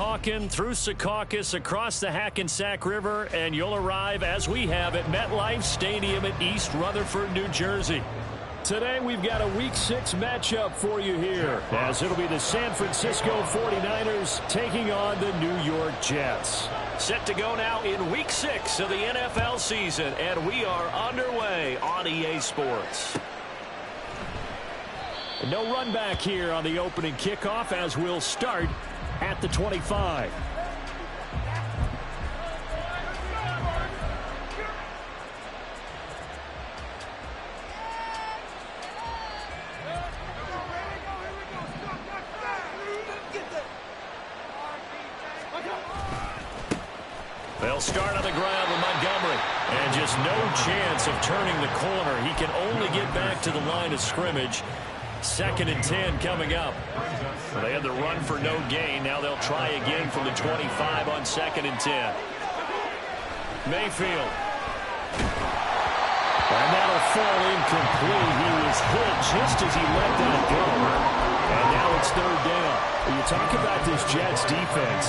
Weehawken through Secaucus across the Hackensack River, and you'll arrive, as we have, at MetLife Stadium at East Rutherford, New Jersey. Today we've got a Week 6 matchup for you here, as it'll be the San Francisco 49ers taking on the New York Jets. Set to go now in Week 6 of the NFL season, and we are underway on EA Sports. No run back here on the opening kickoff, as we'll start at the 25. They'll start on the ground with Montgomery. And just no chance of turning the corner. He can only get back to the line of scrimmage. 2nd and 10 coming up. Well, they had the run for no gain. Now they'll try again from the 25 on 2nd and 10. Mayfield. And that'll fall incomplete. He was hit just as he let that go. And now it's 3rd down. When you talk about this Jets defense,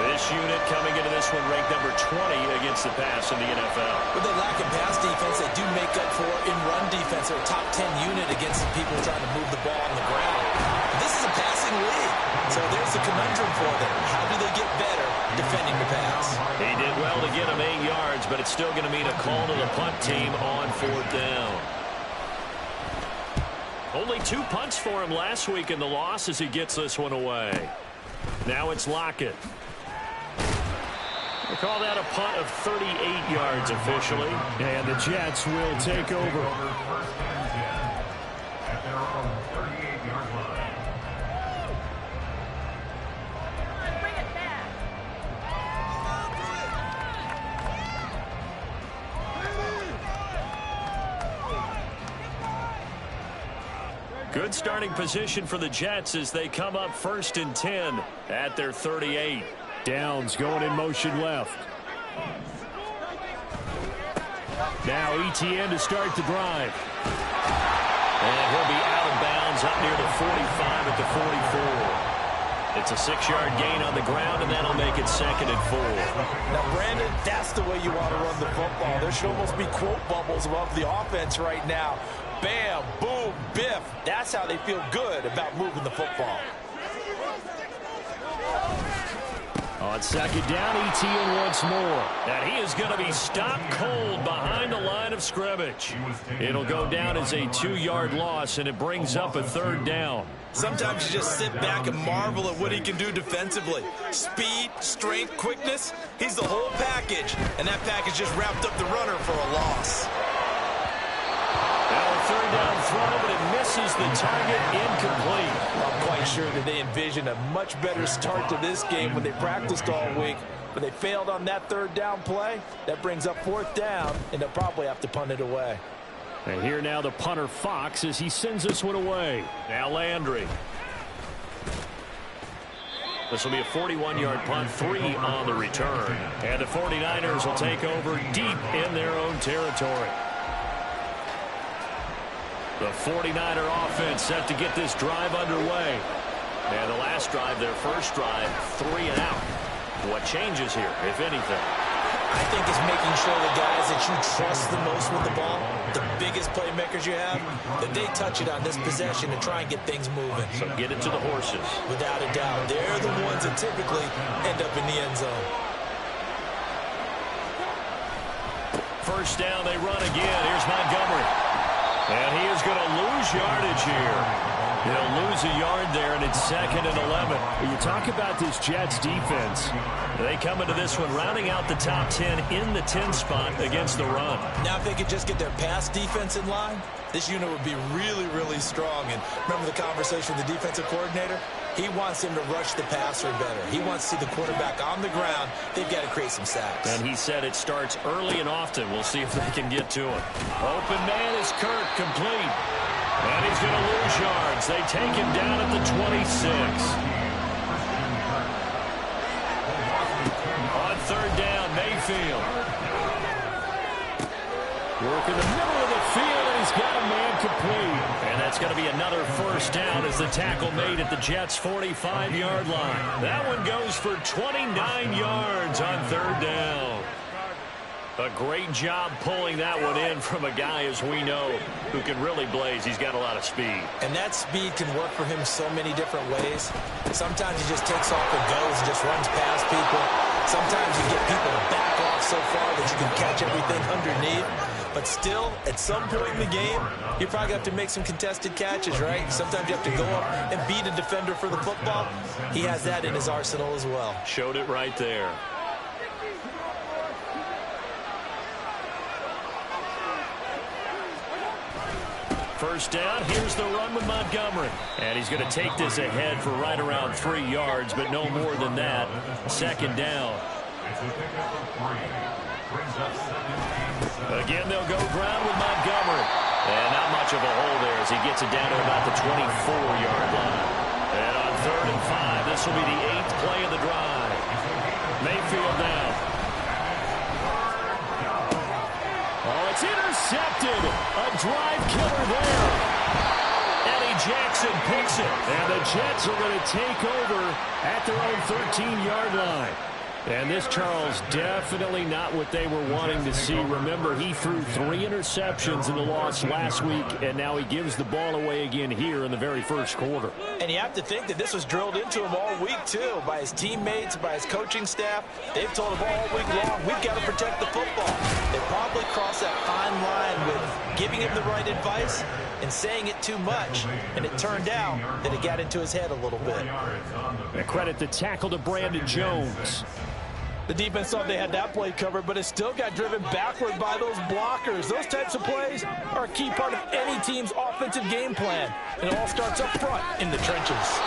this unit coming into this one ranked number 20 against the pass in the NFL. With the lack of pass defense, they do make up for in run defense. They're a top 10 unit against the people trying to move the ball on the ground. But this is a passing league, so there's the conundrum for them. How do they get better defending the pass? He did well to get him 8 yards, but it's still going to mean a call to the punt team on 4th down. Only 2 punts for him last week in the loss as he gets this one away. Now it's Lockett. We'll call that a punt of 38 yards officially. And the Jets will take over. Good starting position for the Jets as they come up 1st and 10 at their 38. Downs going in motion left. Now ETN to start the drive. And he'll be out of bounds up near the 45 at the 44. It's a 6-yard gain on the ground, and that'll make it 2nd and 4. Now, Brandon, that's the way you want to run the football. There should almost be quote bubbles above the offense right now. Bam, boom, biff. That's how they feel good about moving the football. On 2nd down, ETN once more. And he is going to be stopped cold behind the line of scrimmage. It'll go down as a 2-yard loss, and it brings up a 3rd down. Sometimes you just sit back and marvel at what he can do defensively. Speed, strength, quickness, he's the whole package. And that package just wrapped up the runner for a loss. Now a 3rd down throw, but it misses the target, incomplete. I'm quite sure that they envisioned a much better start to this game when they practiced all week. But they failed on that 3rd down play. That brings up 4th down, and they'll probably have to punt it away. And here now the punter Fox as he sends this one away. Now Landry. This will be a 41-yard punt, 3 on the return. And the 49ers will take over deep in their own territory. The 49er offense set to get this drive underway. And the last drive, their first drive, 3 and out. What changes here, if anything? I think it's making sure the guys that you trust the most with the ball, the biggest playmakers you have, that they touch it on this possession and try and get things moving. So get it to the horses. Without a doubt. They're the ones that typically end up in the end zone. 1st down, they run again. Here's Montgomery. And he is going to lose yardage here. He'll lose a yard there, and it's 2nd and 11. When you talk about this Jets defense, they come into this one rounding out the top 10 in the 10 spot against the run. Now, if they could just get their pass defense in line, this unit would be really, really strong. And remember the conversation with the defensive coordinator? He wants them to rush the passer better. He wants to see the quarterback on the ground. They've got to create some sacks. And he said it starts early and often. We'll see if they can get to it. Open man is Kirk, complete. And he's going to lose yards. They take him down at the 26. On 3rd down, Mayfield. Work in the middle of the field, and he's got a man complete. And that's It's going to be another first down as the tackle made at the Jets' 45-yard line. That one goes for 29 yards on third down. A great job pulling that one in from a guy, as we know, who can really blaze. He's got a lot of speed. And that speed can work for him so many different ways. Sometimes he just takes off and goes and just runs past people. Sometimes you get people to back off so far that you can catch everything underneath. But still, at some point in the game, you probably have to make some contested catches, right? Sometimes you have to go up and beat a defender for the football. He has that in his arsenal as well. Showed it right there. First down, here's the run with Montgomery. And he's going to take this ahead for right around 3 yards, but no more than that. Second down. Again, they'll go ground with Montgomery. And not much of a hole there as he gets it down to about the 24-yard line. And on 3rd and 5, this will be the 8th play of the drive. Mayfield now. Oh, it's intercepted. A drive killer there. Eddie Jackson picks it. And the Jets are going to take over at their own 13-yard line. And this, Charles, definitely not what they were wanting to see. Remember, he threw 3 interceptions in the loss last week, and now he gives the ball away again here in the very first quarter. And you have to think that this was drilled into him all week, too, by his teammates, by his coaching staff. They've told him all week long, we've got to protect the football. They probably crossed that fine line with giving him the right advice and saying it too much. And it turned out that it got into his head a little bit. And credit the tackle to Brandon Jones. The defense thought they had that play covered, but it still got driven backward by those blockers. Those types of plays are a key part of any team's offensive game plan. And it all starts up front in the trenches.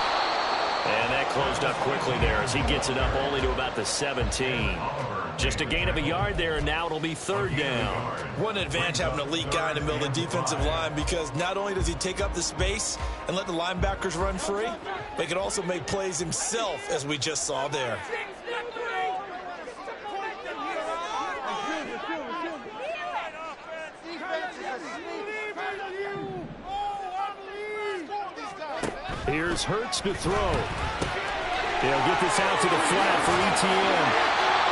And that closed up quickly there as he gets it up only to about the 17. Just a gain of a yard there, and now it'll be 3rd down. One advantage having an elite guy in the middle of the defensive line, because not only does he take up the space and let the linebackers run free, but he can also make plays himself, as we just saw there. Here's Hurts to throw. They'll get this out to the flat for ETN.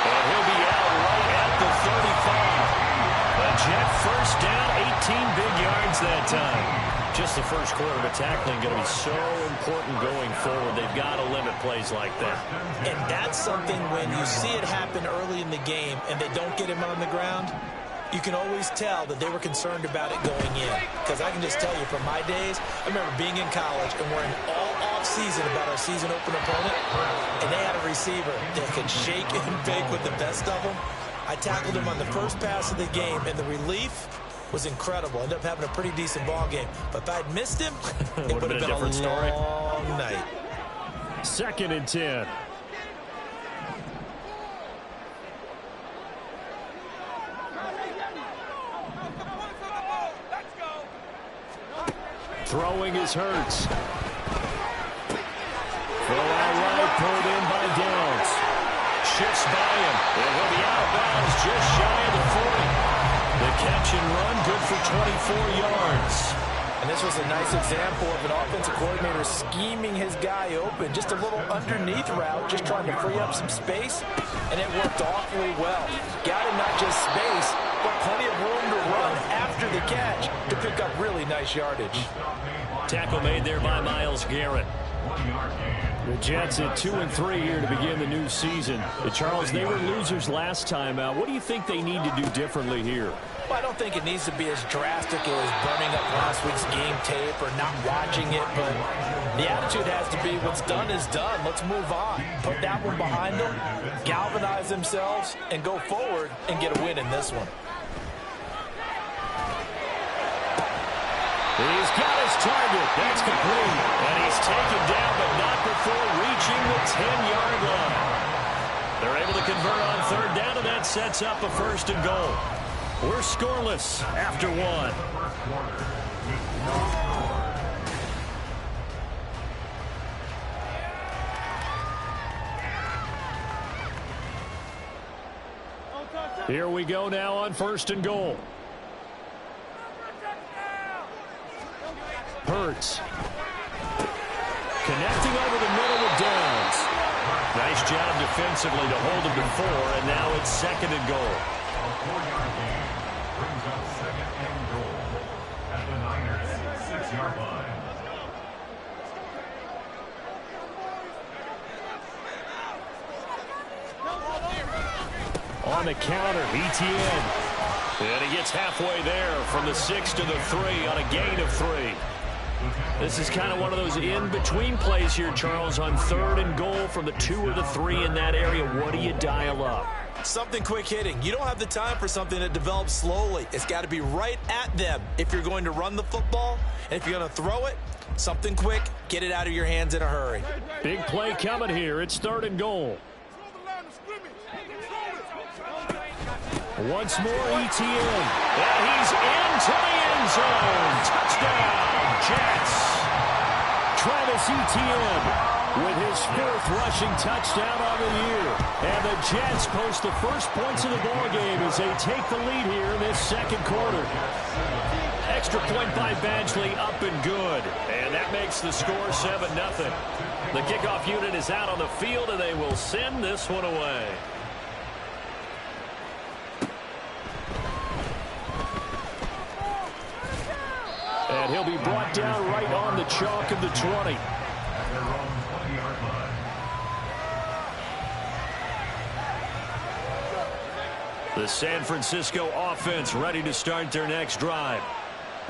And he'll be out right at the 35. A Jet first down, 18 big yards that time. Just the first quarter, but tackling going to be so important going forward. They've got to limit plays like that. And that's something when you see it happen early in the game and they don't get him on the ground, you can always tell that they were concerned about it going in. Because I can just tell you from my days, I remember being in college and worrying all off-season about our season opener opponent, and they had a receiver that could shake and bake with the best of them. I tackled him on the first pass of the game, and the relief was incredible. Ended up having a pretty decent ball game. But if I'd missed him, it would have been a different story. Long night. 2nd and 10. Throwing is Hurts. Throw out right, pulled in by Downs. Shifts by him. And he'll be out of bounds just shy of the 40. The catch and run good for 24 yards. And this was a nice example of an offensive coordinator scheming his guy open. Just a little underneath route, just trying to free up some space. And it worked awfully well. Got him not just space, but plenty of room to run after the catch to pick up really nice yardage. Tackle made there by Myles Garrett. The Jets at 2-3 here to begin the new season. Charles, they were losers last time out. What do you think they need to do differently here? Well, I don't think it needs to be as drastic as burning up last week's game tape or not watching it, but the attitude has to be what's done is done. Let's move on. Put that one behind them, galvanize themselves, and go forward and get a win in this one. He's got his target. That's complete. And he's taken down, but not before reaching the 10-yard line. They're able to convert on 3rd down, and that sets up a 1st and goal. We're scoreless after 1. Here we go now on 1st and goal. Hurts. Connecting over the middle with Downs. Nice job defensively to hold him to 4, and now it's 2nd and goal. A 4-yard gain brings up 2nd and goal at the Niners' 6-yard line. On the counter, ETN. And he gets halfway there from the 6 to the 3 on a gain of 3. This is kind of one of those in-between plays here, Charles, on 3rd and goal from the 2 or the 3 in that area. What do you dial up? Something quick hitting. You don't have the time for something that develops slowly. It's got to be right at them if you're going to run the football. And if you're going to throw it, something quick, get it out of your hands in a hurry. Big play coming here. It's 3rd and goal. Once more, ETN. And he's into the end zone. Touchdown, Jets. Travis Etienne with his 4th rushing touchdown of the year. And the Jets post the first points of the ballgame as they take the lead here in this 2nd quarter. Extra point by Badgley, up and good. And that makes the score 7-0. The kickoff unit is out on the field, and they will send this one away. And he'll be brought down right on the chalk of the 20. The San Francisco offense ready to start their next drive.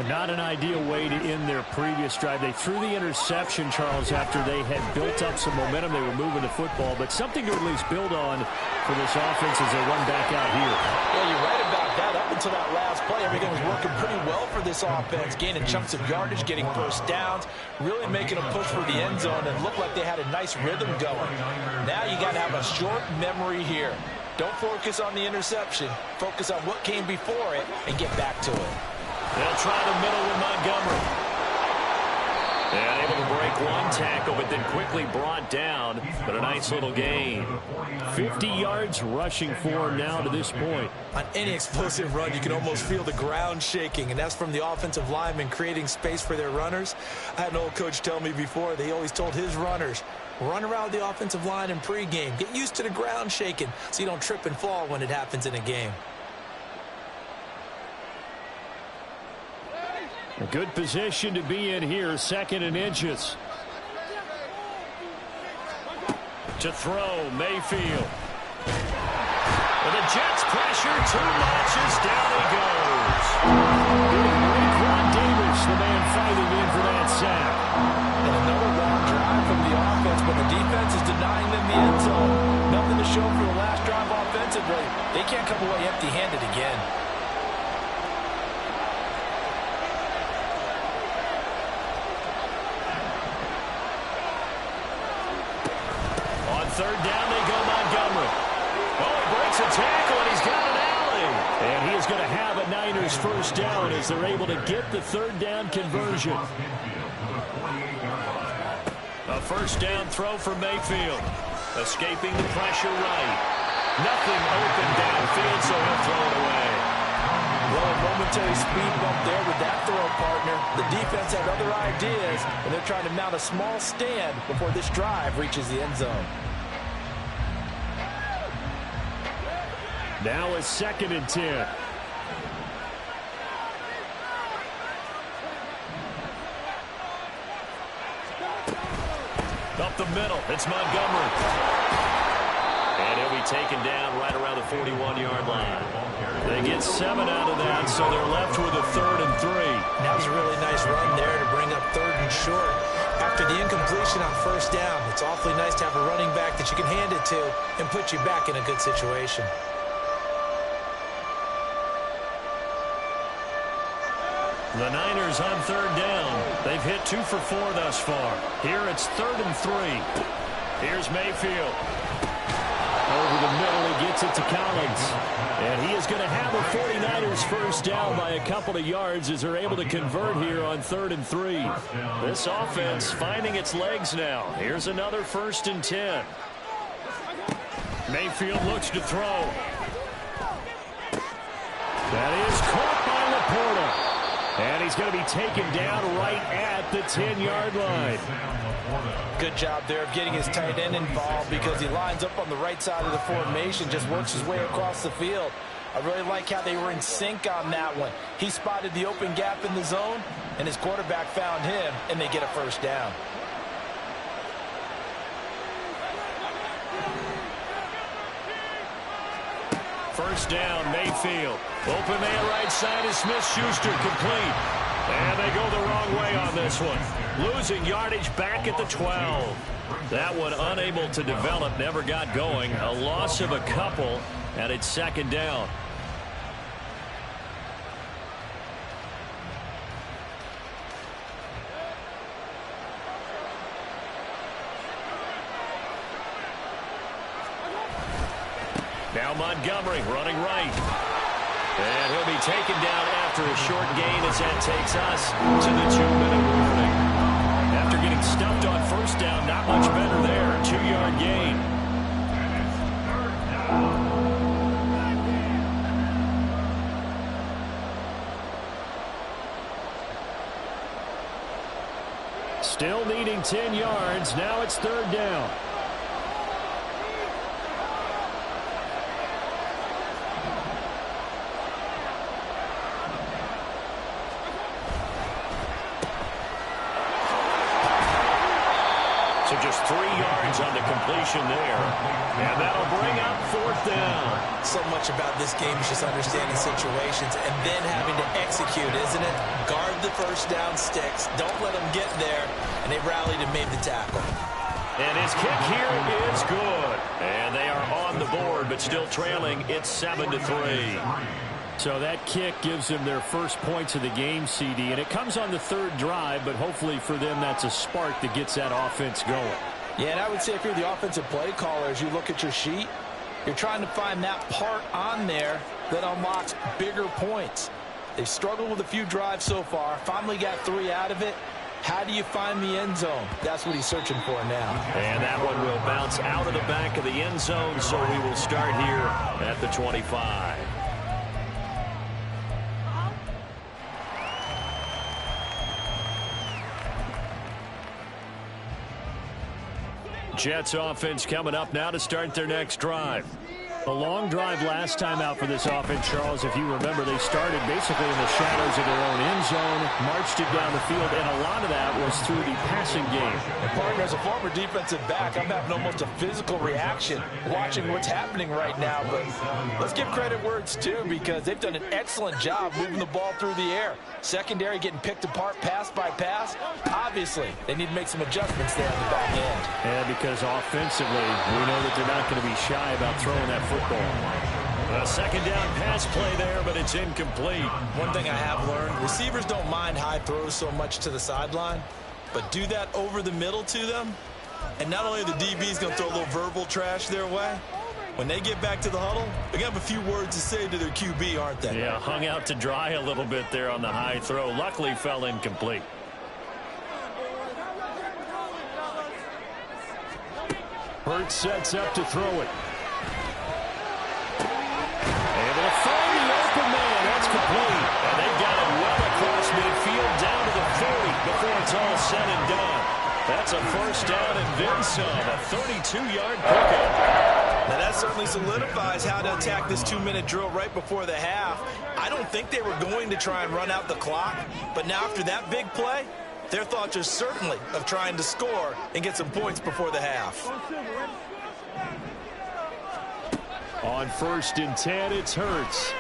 Not an ideal way to end their previous drive. They threw the interception, Charles, after they had built up some momentum. They were moving the football, but something to at least build on for this offense as they run back out here. Yeah, you're right about that. Up until that last play, everything was working pretty well for this offense, gaining chunks of yardage, getting first downs, really making a push for the end zone, and looked like they had a nice rhythm going. Now you got to have a short memory here. Don't focus on the interception. Focus on what came before it and get back to it. They'll try the middle with Montgomery. And able to break one tackle, but then quickly brought down. But a nice little gain. 50 yards rushing for him now to this point. On any explosive run, you can almost feel the ground shaking, and that's from the offensive linemen creating space for their runners. I had an old coach tell me before, they always told his runners, run around the offensive line in pregame. Get used to the ground shaking so you don't trip and fall when it happens in a game. A good position to be in here, 2nd and inches. To throw, Mayfield. And the Jets pressure too much as down he goes. Ron Davis, the man fighting in for that sack. And another long drive from the offense, but the defense is denying them the end zone. Nothing to show for the last drive offensively. They can't come away empty-handed again. Third down, they go Montgomery. Oh, he breaks a tackle, and he's got an alley. And he is going to have a Niners first down as they're able to get the 3rd down conversion. A first down throw for Mayfield. Escaping the pressure right. Nothing open downfield, so he'll throw it away. Well, a momentary speed bump there with that throw, partner. The defense had other ideas, and they're trying to mount a small stand before this drive reaches the end zone. Now it's 2nd and 10. Up the middle, it's Montgomery. And he'll be taken down right around the 41-yard line. They get 7 out of that, so they're left with a 3rd and 3. That was a really nice run there to bring up 3rd and short. After the incompletion on first down, it's awfully nice to have a running back that you can hand it to and put you back in a good situation. The Niners on 3rd down. They've hit 2 for 4 thus far. Here it's 3rd and 3. Here's Mayfield. Over the middle, he gets it to Collins. And he is going to have a 49ers first down by a couple of yards as they're able to convert here on 3rd and 3. This offense finding its legs now. Here's another 1st and 10. Mayfield looks to throw. That is caught by Laporta. And he's going to be taken down right at the 10-yard line. Good job there of getting his tight end involved because he lines up on the right side of the formation, just works his way across the field. I really like how they were in sync on that one. He spotted the open gap in the zone, and his quarterback found him, and they get a first down. First down, Mayfield. Open man right side is Smith-Schuster, complete. And they go the wrong way on this one. Losing yardage back at the 12. That one unable to develop, never got going. A loss of a couple, and it's second down. Now Montgomery running right. And he'll be taken down after a short gain as that takes us to the 2-minute warning. After getting stuffed on first down, not much better there. 2-yard gain. Still needing 10 yards. Now it's third down. So just 3 yards on the completion there. And that'll bring up fourth down. So much about this game is just understanding situations and then having to execute, isn't it? Guard the first down sticks. Don't let them get there. And they rallied and made the tackle. And his kick here is good. And they are on the board, but still trailing. It's 7-3. So that kick gives them their first points of the game, CD, and it comes on the third drive, but hopefully for them that's a spark that gets that offense going. Yeah, and I would say if you're the offensive play caller, as you look at your sheet, you're trying to find that part on there that unlocks bigger points. They've struggled with a few drives so far, finally got 3 out of it. How do you find the end zone? That's what he's searching for now. And that one will bounce out of the back of the end zone, so we will start here at the 25. Jets offense coming up now to start their next drive. A long drive last time out for this offense, Charles. If you remember, they started basically in the shadows of their own end zone, marched it down the field, and a lot of that was through the passing game. And partner, as a former defensive back, I'm having almost a physical reaction watching what's happening right now. But let's give credit where it's due because they've done an excellent job moving the ball through the air. Secondary getting picked apart pass by pass. Obviously, they need to make some adjustments there on the back end. And because offensively, we know that they're not going to be shy about throwing that football. A second down pass play there, but it's incomplete. One thing I have learned, receivers don't mind high throws so much to the sideline, but do that over the middle to them, and not only are the DBs going to throw a little verbal trash their way, when they get back to the huddle, they're going to have a few words to say to their QB, aren't they? Yeah, hung out to dry a little bit there on the high throw. Luckily fell incomplete. Hurts sets up to throw it. Able to find the open man. That's complete. And they've got it well across midfield down to the 40 before it's all said and done. That's a first down and then some. A 32-yard pickup. Now that certainly solidifies how to attack this 2-minute drill right before the half. I don't think they were going to try and run out the clock, but now after that big play, their thoughts are certainly of trying to score and get some points before the half. On 1st and 10, it's Hurts.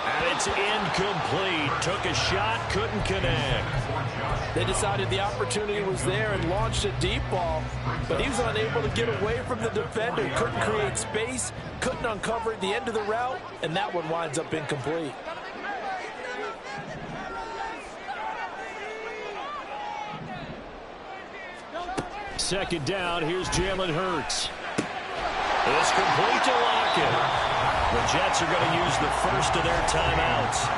And it's incomplete. Took a shot, couldn't connect. They decided the opportunity was there and launched a deep ball, but he was unable to get away from the defender. Couldn't create space, couldn't uncover at the end of the route, and that one winds up incomplete. Second down, here's Jalen Hurts. It's complete to Lockett. The Jets are going to use the first of their timeouts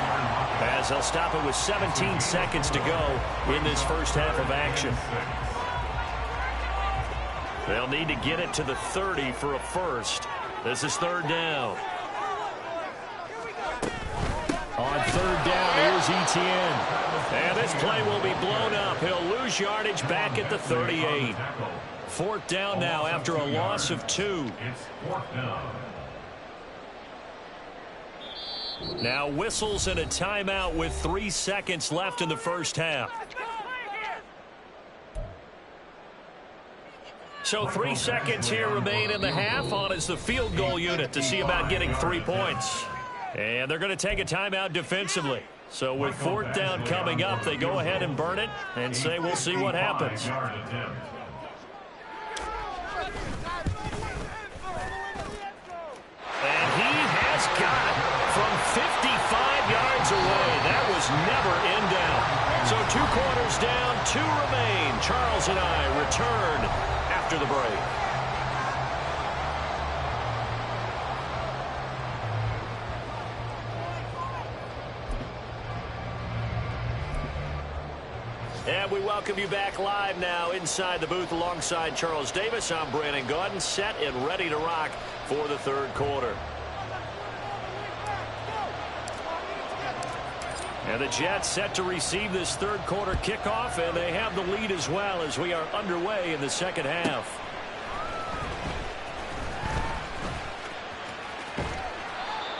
as they'll stop it with 17 seconds to go in this first half of action. They'll need to get it to the 30 for a first. This is third down. On third down. Here's Etienne. And this play will be blown up. He'll lose yardage back at the 38. Fourth down now after a loss of 2. It's fourth down. Now whistles and a timeout with 3 seconds left in the first half. So 3 seconds here remain in the half. On is the field goal unit to see about getting 3 points. And they're going to take a timeout defensively. So with fourth down coming up, they go ahead and burn it and say we'll see what happens. And he has got it from 55 yards away. That was never in doubt. So 2 quarters down, 2 remain. Charles and I return after the break. And we welcome you back live now inside the booth alongside Charles Davis. I'm Brandon Gaudin, set and ready to rock for the third quarter. And the Jets set to receive this third quarter kickoff, and they have the lead as well as we are underway in the second half.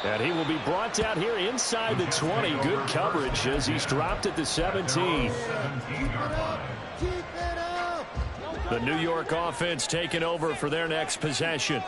And he will be brought down here inside the 20. Good coverage as he's dropped at the 17. The New York offense taking over for their next possession.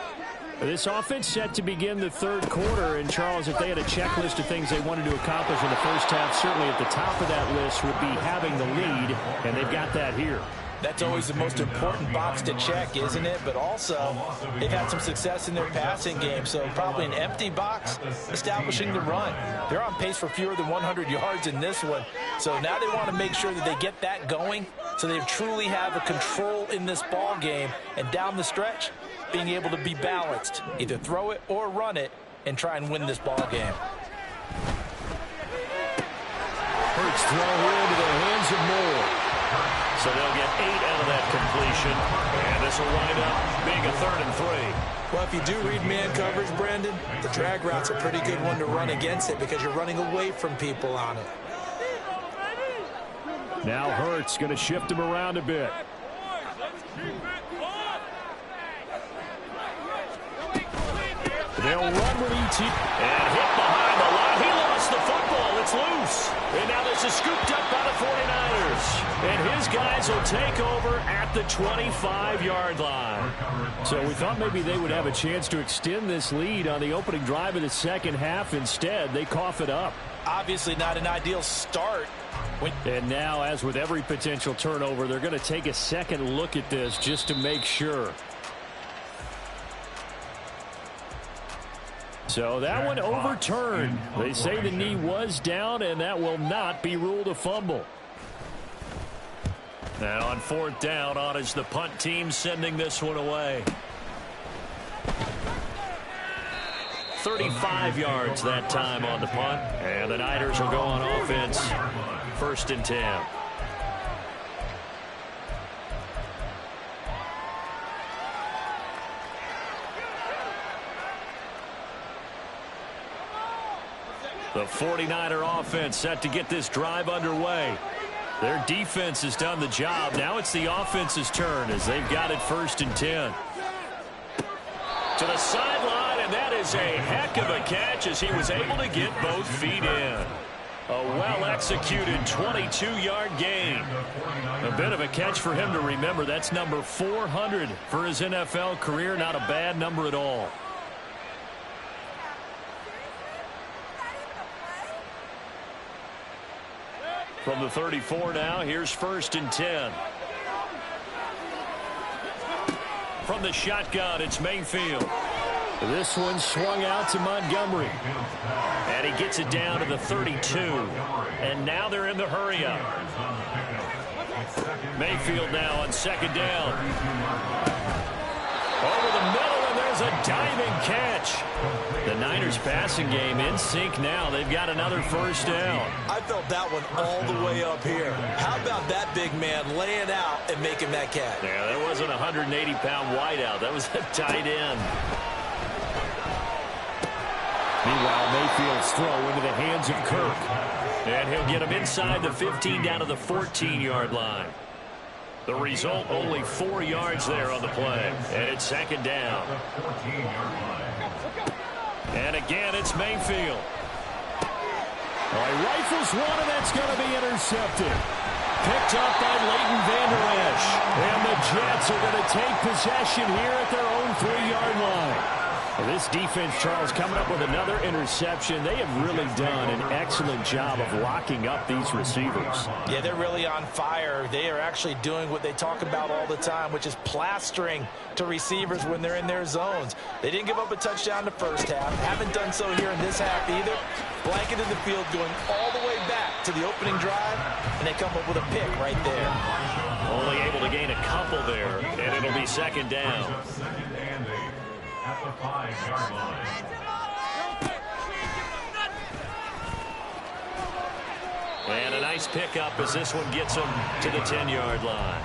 This offense set to begin the third quarter. And, Charles, if they had a checklist of things they wanted to accomplish in the first half, certainly at the top of that list would be having the lead, and they've got that here. That's always the most important box to check, isn't it? But also, they've had some success in their passing game, so probably an empty box establishing the run. They're on pace for fewer than 100 yards in this one, so now they want to make sure that they get that going so they truly have a control in this ball game, and down the stretch, being able to be balanced, either throw it or run it, and try and win this ball game. Hurts throw here into the hands of Moore. So they'll get 8 out of that completion, and this will wind up being a 3rd and 3. Well, if you do read man coverage, Brandon, the drag route's a pretty good one to run against it because you're running away from people on it. Now Hurts going to shift him around a bit. They'll run with E.T. and hit behind the line. He lost the football. It's loose. And now this is scooped up by the 49ers. And his guys will take over at the 25-yard line. So we thought maybe they would have a chance to extend this lead on the opening drive of the second half. Instead, they cough it up. Obviously not an ideal start. And now, as with every potential turnover, they're going to take a second look at this just to make sure. So that one overturned. They say the knee was down, and that will not be ruled a fumble. Now on fourth down, on is the punt team sending this one away. 35 yards that time on the punt. And the Niners will go on offense. 1st and 10. The 49er offense set to get this drive underway. Their defense has done the job. Now it's the offense's turn as they've got it 1st and 10. To the sideline, and that is a heck of a catch as he was able to get both feet in. A well-executed 22-yard gain. A bit of a catch for him to remember. That's number 400 for his NFL career. Not a bad number at all. From the 34 now, here's 1st and 10. From the shotgun, it's Mayfield. This one swung out to Montgomery. And he gets it down to the 32. And now they're in the hurry-up. Mayfield now on 2nd down. Over the middle, and there's a diving catch. The Niners passing game in sync now. They've got another 1st down. I felt that one all the way up here. How about that big man laying out and making that catch? Yeah, that wasn't a 180-pound wideout. That was a tight end. Meanwhile, Mayfield's throw into the hands of Kirk. And he'll get him inside the 15 down to the 14-yard line. The result, only 4 yards there on the play. And it's second down. And again, it's Mayfield. Well, he rifles one, and that's going to be intercepted. Picked up by Leighton Vander Esch. And the Jets are going to take possession here at their own 3-yard line. Well, this defense, Charles, coming up with another interception. They have really done an excellent job of locking up these receivers. Yeah, they're really on fire. They are actually doing what they talk about all the time, which is plastering to receivers when they're in their zones. They didn't give up a touchdown the first half. Haven't done so here in this half either. Blanketed the field going all the way back to the opening drive, and they come up with a pick right there. Only able to gain a couple there, and it'll be second down. At the 5-yard line. And a nice pickup as this one gets him to the 10-yard line.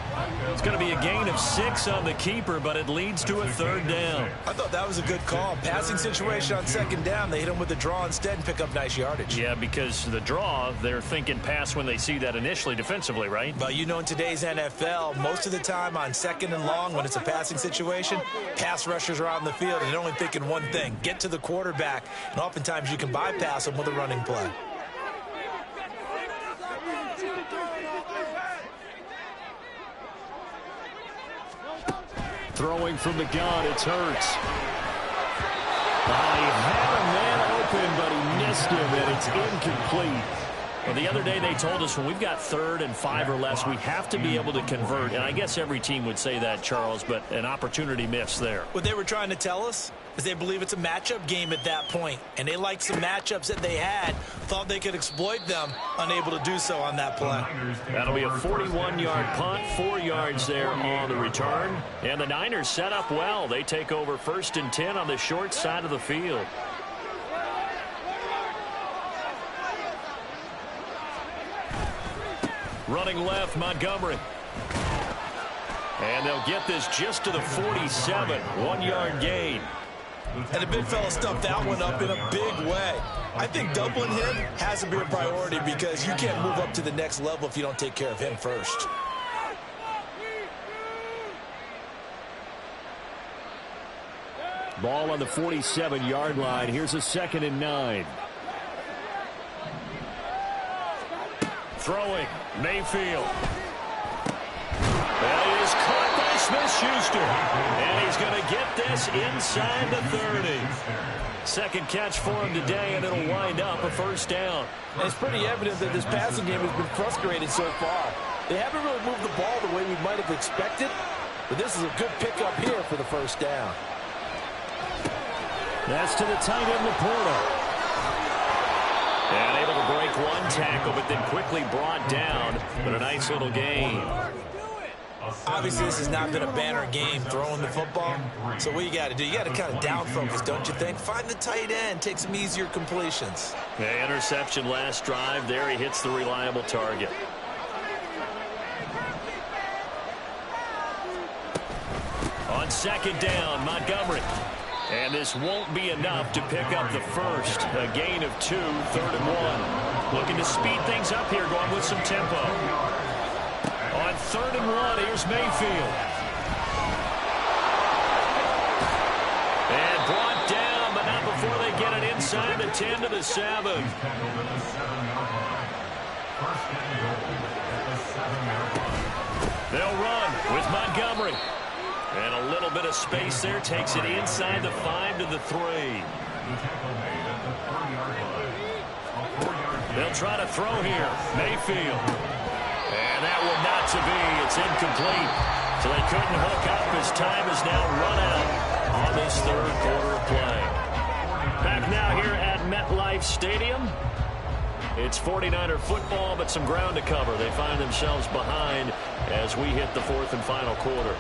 It's going to be a gain of 6 on the keeper, but it leads to a third down. I thought that was a good call. Passing situation on second down. They hit him with the draw instead and pick up nice yardage. Yeah, because the draw, they're thinking pass when they see that initially defensively, right? But you know, in today's NFL, most of the time on second and long, when it's a passing situation, pass rushers are out in the field and they're only thinking one thing, get to the quarterback. And oftentimes you can bypass them with a running play. Throwing from the gun, it's Hurts. He had a man open, but he missed him, and it's incomplete. Well, the other day they told us when we've got 3rd and 5 or less, we have to be able to convert. And I guess every team would say that, Charles, but an opportunity missed there. What they were trying to tell us is they believe it's a matchup game at that point, and they liked some matchups that they had, thought they could exploit them, unable to do so on that play. That'll be a 41-yard punt, 4 yards there on the return. And the Niners set up well. They take over 1st and 10 on the short side of the field. Running left, Montgomery. And they'll get this just to the 47, 1-yard gain. And the big fella stuffed that one up in a big way. I think doubling him has to be a priority because you can't move up to the next level if you don't take care of him first. Ball on the 47-yard line. Here's a 2nd and 9. Throwing, Mayfield. That is caught by Smith-Schuster. And he's going to get this inside the 30. Second catch for him today, and it'll wind up a first down. And it's pretty evident that this passing game has been frustrated so far. They haven't really moved the ball the way we might have expected, but this is a good pickup here for the first down. That's to the tight end, Laporta. And able to break one tackle, but then quickly brought down. But a nice little gain. Obviously, this has not been a banner game throwing the football. So what you got to do, you got to kind of down focus, don't you think? Find the tight end, take some easier completions. The interception last drive. There he hits the reliable target. On second down, Montgomery. And this won't be enough to pick up the first. A gain of 2, 3rd and 1. Looking to speed things up here, going with some tempo. On 3rd and 1, here's Mayfield. And brought down, but not before they get it inside the 10 to the 7. They'll run with Montgomery. And a little bit of space there takes it inside the 5 to the 3. They'll try to throw here. Mayfield. And that one not to be. It's incomplete. So they couldn't hook up as time is now run out on this 3rd quarter of play. Back now here at MetLife Stadium. It's 49er football, but some ground to cover. They find themselves behind as we hit the 4th and final quarter.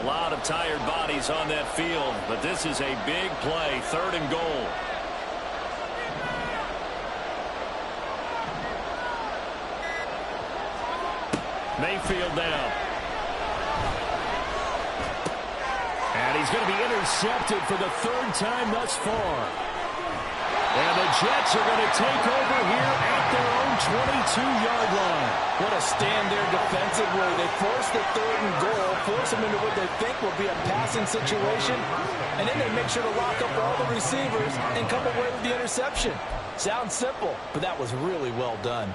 lot of tired bodies on that field, but this is a big play, 3rd and goal. Mayfield down. And he's going to be intercepted for the 3rd time thus far. And the Jets are going to take over here at their own 22-yard line. What a stand there defensively. They force the 3rd and goal, force them into what they think will be a passing situation, and then they make sure to lock up all the receivers and come away with the interception. Sounds simple, but that was really well done.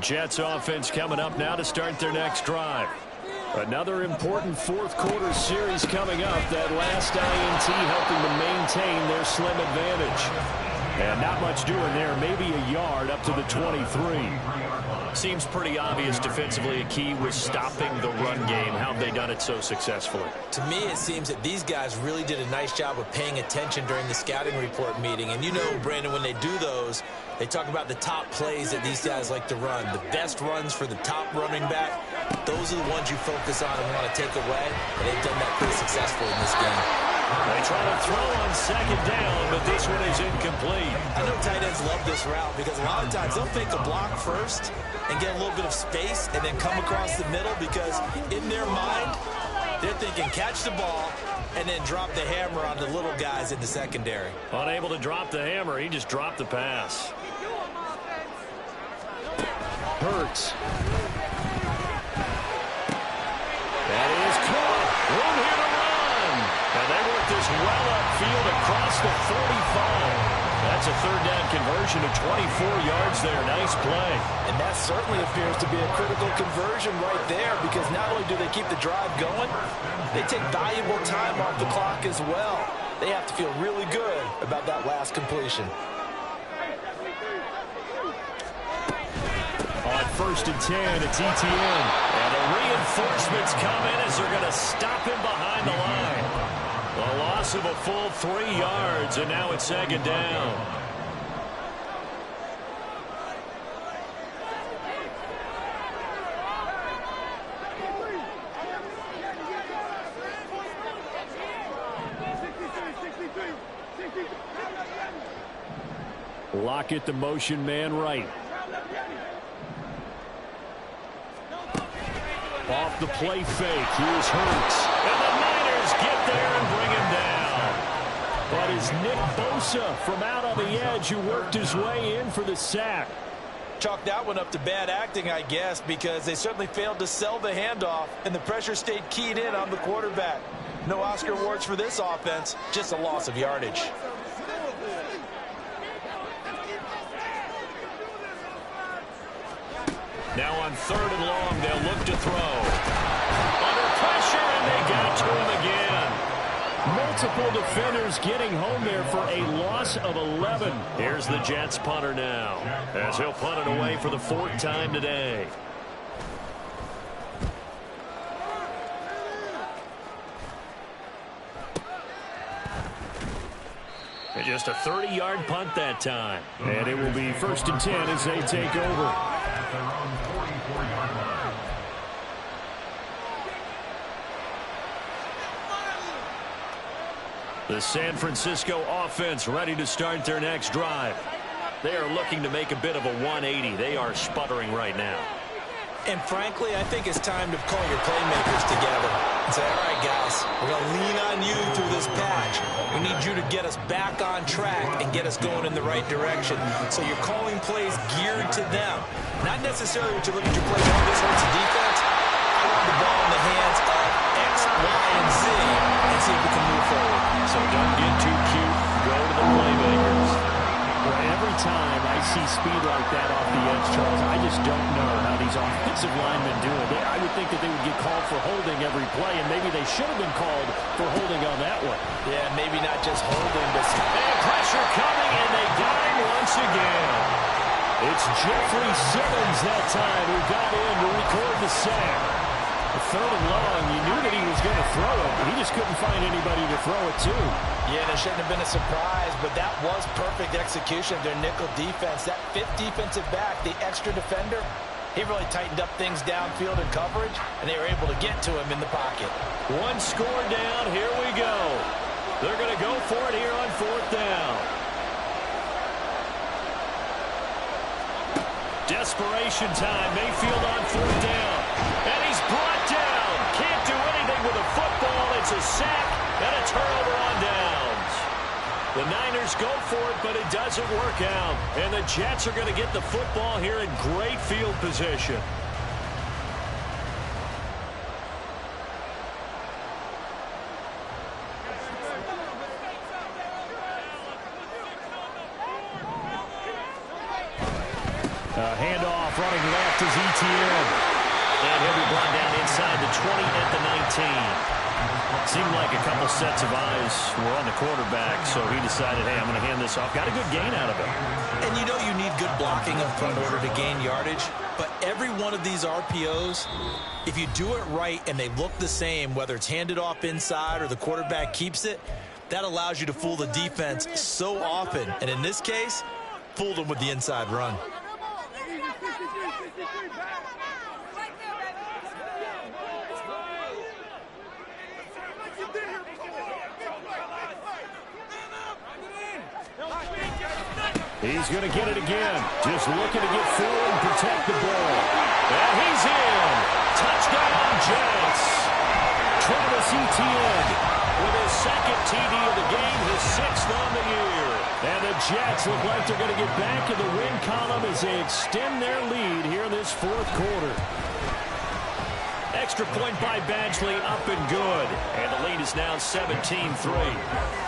Jets offense coming up now to start their next drive. Another important 4th quarter series coming up. That last INT helping to maintain their slim advantage. And not much doing there. Maybe a yard up to the 23. Seems pretty obvious defensively a key was stopping the run game. How have they done it so successfully? To me, it seems that these guys really did a nice job of paying attention during the scouting report meeting. And you know, Brandon, when they do those, they talk about the top plays that these guys like to run. The best runs for the top running back, those are the ones you focus on and want to take away. And they've done that pretty successfully in this game. They try to throw on 2nd down, but this one is incomplete. I know tight ends love this route because a lot of times they'll fake a block first and get a little bit of space and then come across the middle because in their mind, they're thinking catch the ball and then drop the hammer on the little guys in the secondary. Unable to drop the hammer, he just dropped the pass. Hurts. That is caught. Room here to run. And they work this well upfield across the 45. That's a 3rd down conversion of 24 yards there. Nice play. And that certainly appears to be a critical conversion right there because not only do they keep the drive going, they take valuable time off the clock as well. They have to feel really good about that last completion. On 1st and 10, it's ETN. And the reinforcements come in as they're going to stop him behind the line. A loss of a full 3 yards, and now it's 2nd down. Lockett, the motion man right. Off the play fake. Here's Hurts. And the Niners get there and bring him down. That is Nick Bosa from out on the edge who worked his way in for the sack. Chalk that one up to bad acting, I guess, because they certainly failed to sell the handoff, and the pressure stayed keyed in on the quarterback. No Oscar awards for this offense, just a loss of yardage. Now on 3rd and long, they'll look to throw. Under pressure, and they got to him again. Multiple defenders getting home there for a loss of 11. Here's the Jets punter now, as he'll punt it away for the 4th time today. And just a 30-yard punt that time. And it will be 1st and 10 as they take over. The San Francisco offense ready to start their next drive. They are looking to make a bit of a 180. They are sputtering right now. And frankly, I think it's time to call your playmakers together and say, all right, guys, we're going to lean on you through this patch. We need you to get us back on track and get us going in the right direction. So you're calling plays geared to them. Not necessarily what you look at your plays, oh, this hurts the defense. I want the ball in the hands of X, Y, and Z and see if we can move forward. So don't get too cute. Go to the playmakers. Well, every time I see speed like that off the edge, Charles, I just don't know how these offensive linemen do it. I would think that they would get called for holding every play, and maybe they should have been called for holding on that one. Yeah, maybe not just holding, but... And pressure coming, and they got him once again. It's Jeffrey Simmons that time who got in to record the sack. 3rd and long. You knew that he was going to throw it, but he just couldn't find anybody to throw it to. Yeah, and it shouldn't have been a surprise, but that was perfect execution of their nickel defense. That 5th defensive back, the extra defender, he really tightened up things downfield in coverage, and they were able to get to him in the pocket. 1 score down. Here we go. They're going to go for it here on 4th down. Desperation time. Mayfield on 4th down. And he's brought down. Can't do anything with a football. It's a sack and a turnover on downs. The Niners go for it, but it doesn't work out. And the Jets are going to get the football here in great field position. Handoff running left is ETN. And he'll be brought down inside the 20 at the 19. Seemed like a couple sets of eyes were on the quarterback, so he decided, hey, I'm going to hand this off. Got a good gain out of it. And you know you need good blocking up front in order to gain yardage, but every one of these RPOs, if you do it right and they look the same, whether it's handed off inside or the quarterback keeps it, that allows you to fool the defense so often. And in this case, fooled them with the inside run. He's going to get it again. Just looking to get forward and protect the ball. And he's in. Touchdown, Jets. Travis Etienne with his 2nd TD of the game, his 6th on the year. And the Jets look like they're going to get back in the win column as they extend their lead here in this 4th quarter. Extra point by Badgley, up and good. And the lead is now 17-3.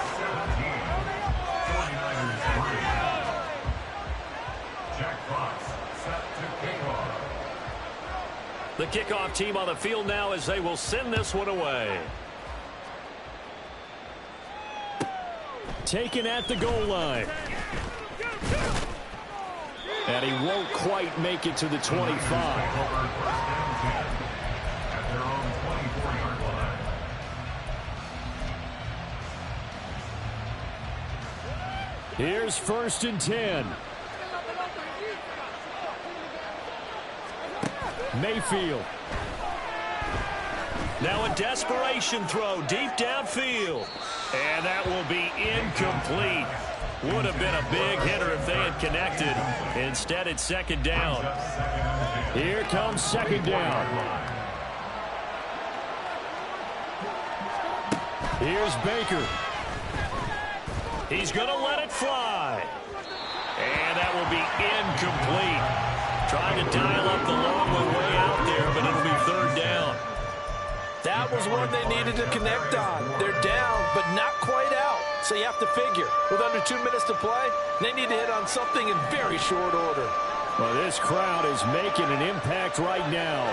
The kickoff team on the field now as they will send this one away. Taken at the goal line. And he won't quite make it to the 25. Here's 1st and 10. Mayfield. Now a desperation throw deep downfield. And that will be incomplete. Would have been a big hitter if they had connected. Instead, it's 2nd down. Here comes 2nd down. Here's Baker. He's going to let it fly. And that will be incomplete. Trying to dial up the long way out there, but it'll be 3rd down. That was one they needed to connect on. They're down, but not quite out. So you have to figure, with under 2 minutes to play, they need to hit on something in very short order. Well, this crowd is making an impact right now.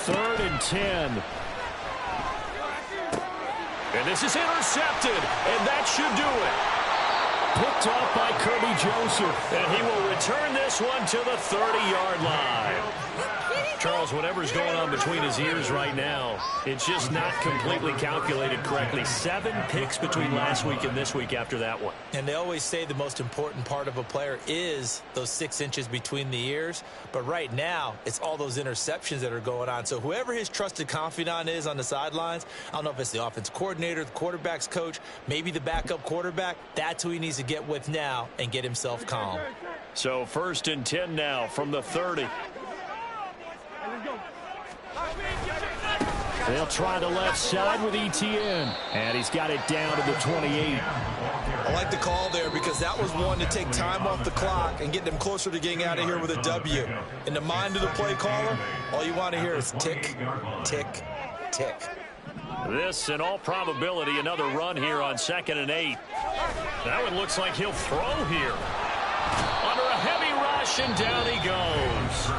3rd and 10. And this is intercepted, and that should do it. Picked off by Kirby Joseph. And he will return this one to the 30-yard line. Charles, whatever's going on between his ears right now, it's just not completely calculated correctly. 7 picks between last week and this week after that one. And they always say the most important part of a player is those 6 inches between the ears. But right now, it's all those interceptions that are going on. So whoever his trusted confidant is on the sidelines, I don't know if it's the offense coordinator, the quarterback's coach, maybe the backup quarterback, that's who he needs to get with now and get himself calm. So 1st and 10 now from the 30. They'll try the left side with ETN. And he's got it down to the 28. I like the call there because that was one to take time off the clock and get them closer to getting out of here with a W. In the mind of the play caller, all you want to hear is tick, tick, tick. This, in all probability, another run here on 2nd and 8. That one looks like he'll throw here. Under a heavy rush, and down he goes.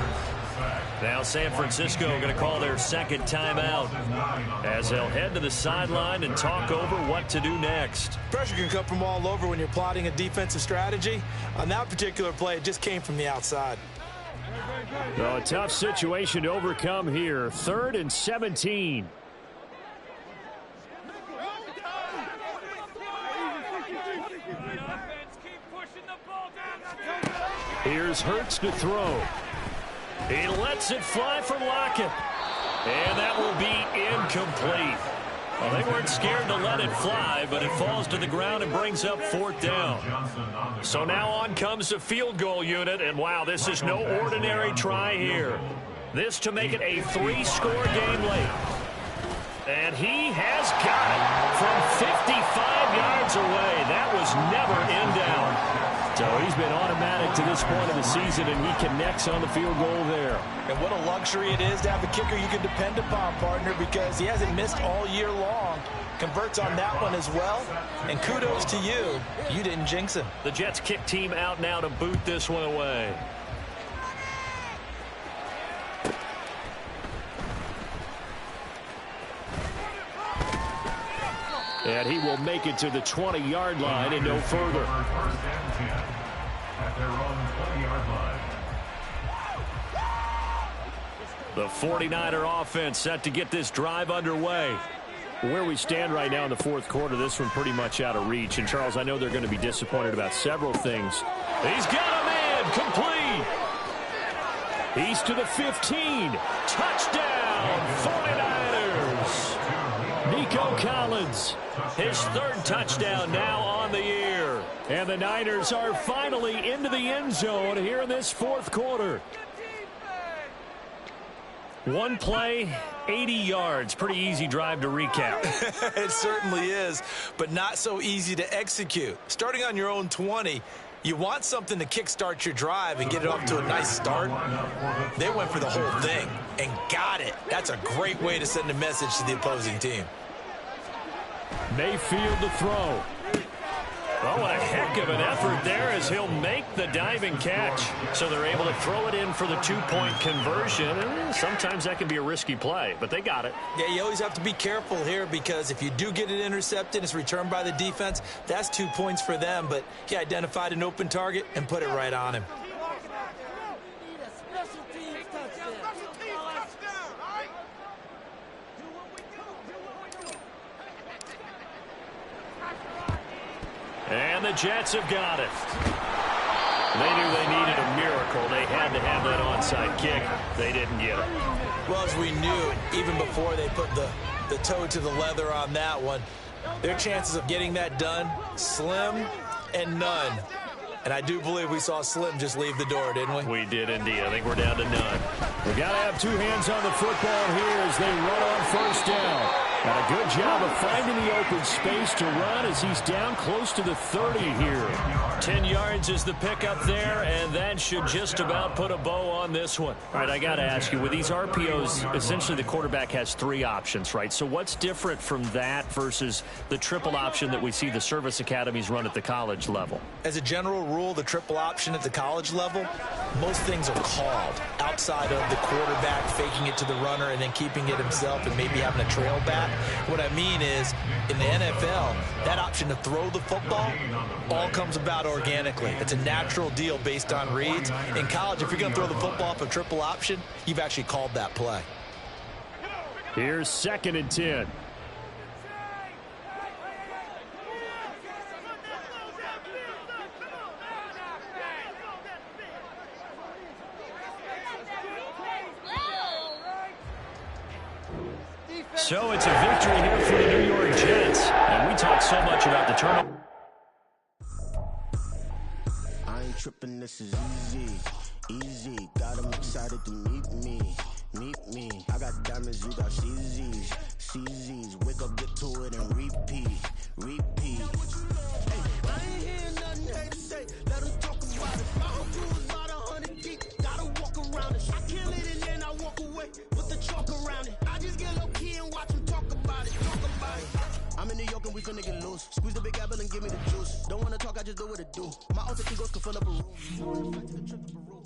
Now San Francisco going to call their 2nd timeout as they'll head to the sideline and talk over what to do next. Pressure can come from all over when you're plotting a defensive strategy. On that particular play, it just came from the outside. So a tough situation to overcome here. 3rd and 17. Here's Hurts to throw. He lets it fly for Lockett. And that will be incomplete. Well, they weren't scared to let it fly, but it falls to the ground and brings up 4th down. So now on comes the field goal unit, and wow, this is no ordinary try here. This to make it a 3-score game late. And he has got it from 55 yards away. That was never in down. So he's been automatic to this point of the season, and he connects on the field goal there. And what a luxury it is to have a kicker you can depend upon, partner, because he hasn't missed all year long. Converts on that one as well. And kudos to you. You didn't jinx him. The Jets kick team out now to boot this one away. And he will make it to the 20-yard line and no further. At their own 20-yard line. The 49er offense set to get this drive underway. Where we stand right now in the 4th quarter, this one pretty much out of reach. And, Charles, I know they're going to be disappointed about several things. He's got a man complete. He's to the 15. Touchdown, 49ers. Nico Collins, his 3rd touchdown now on the year. And the Niners are finally into the end zone here in this 4th quarter. One play, 80 yards. Pretty easy drive to recap. It certainly is, but not so easy to execute. Starting on your own 20, you want something to kickstart your drive and get it off to a nice start. They went for the whole thing and got it. That's a great way to send a message to the opposing team. Mayfield to throw. Oh, what a heck of an effort there as he'll make the diving catch. So they're able to throw it in for the 2-point conversion. And sometimes that can be a risky play, but they got it. Yeah, you always have to be careful here because if you do get it intercepted, it's returned by the defense, that's 2 points for them. But he identified an open target and put it right on him. And the Jets have got it. They knew they needed a miracle. They had to have that onside kick. They didn't get it. Well, as we knew, even before they put the toe to the leather on that one, their chances of getting that done, slim and none. And I do believe we saw Slim just leave the door, didn't we? We did indeed. I think we're down to none. We got to have 2 hands on the football here as they run on 1st down. And a good job of finding the open space to run as he's down close to the 30 here. 10 yards is the pickup there, and that should just about put a bow on this one. All right, I got to ask you, with these RPOs, essentially the quarterback has 3 options, right? So what's different from that versus the triple option that we see the service academies run at the college level? As a general rule, the triple option at the college level, most things are called outside of the quarterback faking it to the runner and then keeping it himself and maybe having a trail back. What I mean is, in the NFL, that option to throw the football all comes about organically. It's a natural deal based on reads. In college, if you're going to throw the football off a triple option, you've actually called that play. Here's 2nd and 10. So it's a victory here for the New York Jets. And we talk so much about the turnover. I ain't tripping, this is easy. Got them excited to meet me. I got diamonds, you got CZs. Wake up, get to it, and repeat. Hey, I ain't hearing nothing hate to say. Let them talk about it. My uncle was about 100 deep. Gotta walk around it. I kill it and then I walk away with the chalk around it. I just get low key and watch them talk about it. I'm in New York and we finna get loose. Squeeze the big apple and give me the juice. Don't wanna talk, I just do what it do. My alter egos can fill up a room.